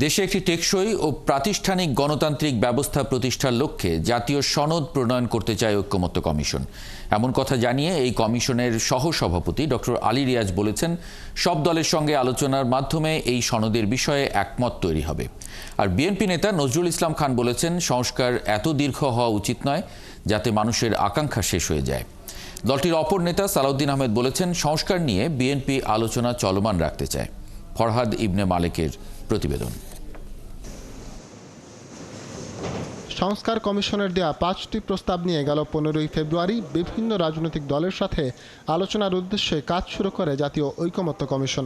দেশে একটি টেকসই ও প্রাতিষ্ঠানিক গণতান্ত্রিক ব্যবস্থা প্রতিষ্ঠার লক্ষ্যে জাতীয় সনদ প্রণয়ন করতে চায় ঐক্যমত্য কমিশন। এমন কথা জানিয়ে এই কমিশনের সহসভাপতি ডক্টর আলী রিয়াজ বলেছেন, সব দলের সঙ্গে আলোচনার মাধ্যমে এই সনদের বিষয়ে একমত তৈরি হবে। আর বিএনপি নেতা নজরুল ইসলাম খান বলেছেন, সংস্কার এত দীর্ঘ হওয়া উচিত নয় যাতে মানুষের আকাঙ্ক্ষা শেষ হয়ে যায়। দলটির অপর নেতা সালাউদ্দিন আহমেদ বলেছেন, সংস্কার নিয়ে বিএনপি আলোচনা চলমান রাখতে চায়। ফরহাদ ইবনে মালেকের প্রতিবেদন। সংস্কার কমিশনের দেয়া 5টি প্রস্তাব নিয়ে গেল 15ই ফেব্রুয়ারি বিভিন্ন রাজনৈতিক দলের সাথে আলোচনার উদ্দেশ্যে কাজ শুরু করে জাতীয় ঐকমত্য কমিশন।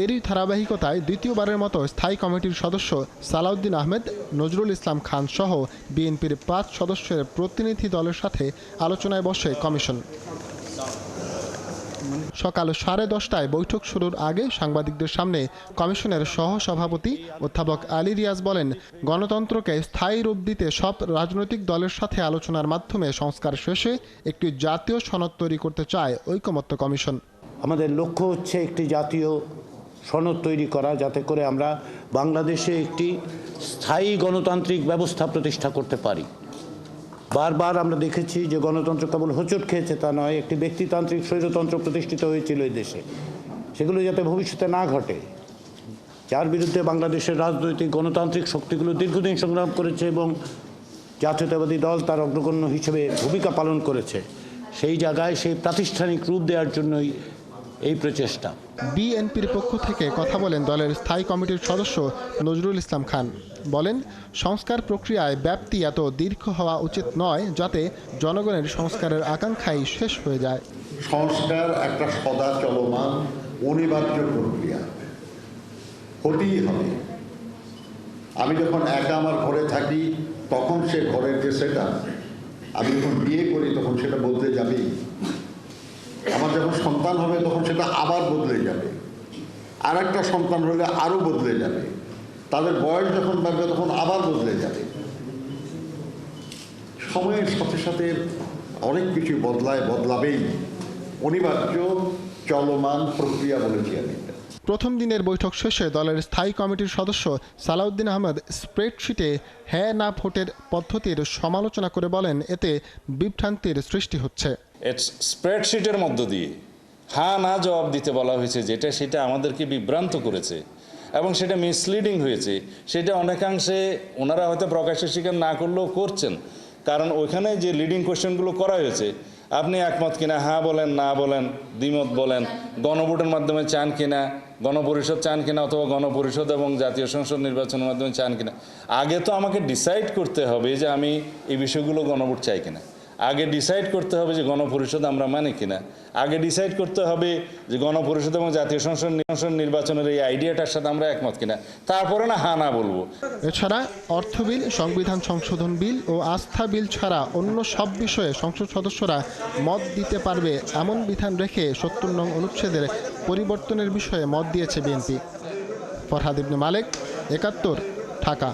এরই ধারাবাহিকতায় দ্বিতীয়বারের মতো স্থায়ী কমিটির সদস্য সালাউদ্দিন আহমেদ, নজরুল ইসলাম খান সহ বিএনপির 5 সদস্যের প্রতিনিধি দলের সাথে আলোচনায় বসে কমিশন। সকাল 10:30টায় বৈঠক শুরুর আগে সাংবাদিকদের সামনে কমিশনের সহসভাপতি অধ্যাপক আলী রিয়াজ বলেন, গণতন্ত্রকে স্থায়ী রূপ দিতে সব রাজনৈতিক দলের সাথে আলোচনার মাধ্যমে সংস্কার শেষে একটি জাতীয় সনদ তৈরি করতে চায় ঐকমত্য কমিশন। আমাদের লক্ষ্য হচ্ছে একটি জাতীয় সনদ তৈরি করা, যাতে করে আমরা বাংলাদেশে একটি স্থায়ী গণতান্ত্রিক ব্যবস্থা প্রতিষ্ঠা করতে পারি। বারবার আমরা দেখেছি যে গণতন্ত্র কেবল হোঁচট খেয়েছে তা নয়, একটি ব্যক্তিতান্ত্রিক স্বৈরতন্ত্র প্রতিষ্ঠিত হয়েছিল এই দেশে। সেগুলো যাতে ভবিষ্যতে না ঘটে, যার বিরুদ্ধে বাংলাদেশের রাজনৈতিক গণতান্ত্রিক শক্তিগুলো দীর্ঘদিন সংগ্রাম করেছে এবং জাতীয়তাবাদী দল তার অগ্রগণ্য হিসেবে ভূমিকা পালন করেছে, সেই জায়গায় সেই প্রাতিষ্ঠানিক রূপ দেওয়ার জন্যই এই প্রচেষ্টা। বিএনপির পক্ষ থেকে কথা বলেন দলের স্থায়ী কমিটির সদস্য নজরুল ইসলাম খান। বলেন, সংস্কার প্রক্রিয়ায় ব্যাপ্তি এত দীর্ঘ হওয়া উচিত নয় যাতে জনগণের সংস্কারের আকাঙ্ক্ষাই শেষ হয়ে যায়। সংস্কার একটা সদা চলমান অনিবার্য প্রক্রিয়া, হতেই হবে। আমি যখন একা আমার ঘরে থাকি তখন সে ঘরের যে সেটা, আমি যখন বিয়ে করি তখন সেটা বদলে যাবেই। আমার যখন সন্তান হবে তখন সেটা আবার বদলে যাবে, আর একটা সন্তান হলে আরও বদলে যাবে, তাদের বয়স যখন বাড়বে তখন আবার বদলে যাবে। সময়ের সাথে সাথে অনেক কিছু বদলাবেই, অনিবার্য চলমান প্রক্রিয়া বলেছি আমি। প্রথম দিনের বৈঠক শেষে দলের স্থায়ী কমিটির সদস্য সালাউদ্দিন আহমেদ স্প্রেডশিটে হ্যাঁ না ভোটের পদ্ধতির সমালোচনা করে বলেন, এতে বিভ্রান্তির সৃষ্টি হচ্ছে। স্প্রেডশিটের মধ্য দিয়ে হ্যাঁ না জবাব দিতে বলা হয়েছে, সেটা আমাদেরকে বিভ্রান্ত করেছে এবং সেটা মিসলিডিং হয়েছে। সেটা অনেকাংশে ওনারা হয়তো প্রকাশ্যে স্বীকার না করলেও করছেন, কারণ ওইখানে যে লিডিং কোয়েশ্চেনগুলো করা হয়েছে, আপনি একমত কিনা, হ্যাঁ বলেন, না বলেন, দ্বিমত বলেন, গণভোটের মাধ্যমে চান কিনা, গণপরিষদ চান কিনা, অথবা গণপরিষদ এবং জাতীয় সংসদ নির্বাচনের মাধ্যমে চান কিনা। আগে তো আমাকে ডিসাইড করতে হবে যে আমি এই বিষয়গুলো গণভোট চাই কিনা, আগে ডিসাইড করতে হবে যে গণপরিষদ আমরা মানি কিনা, আগে ডিসাইড করতে হবে যে গণপরিষদ এবং জাতীয় সংসদ নির্বাচনের এই আইডিয়াটার সাথে আমরা একমত কিনা, তারপরে না হ্যাঁ না বলবো। এছাড়া অর্থ বিল, সংবিধান সংশোধন বিল ও আস্থা বিল ছাড়া অন্য সব বিষয়ে সংসদ সদস্যরা মত দিতে পারবে এমন বিধান রেখে ৭০ নং অনুচ্ছেদের পরিবর্তনের বিষয়ে মত দিয়েছে বিএনপি। ফরহাদ ইবনে মালেক, ৭১, ঢাকা।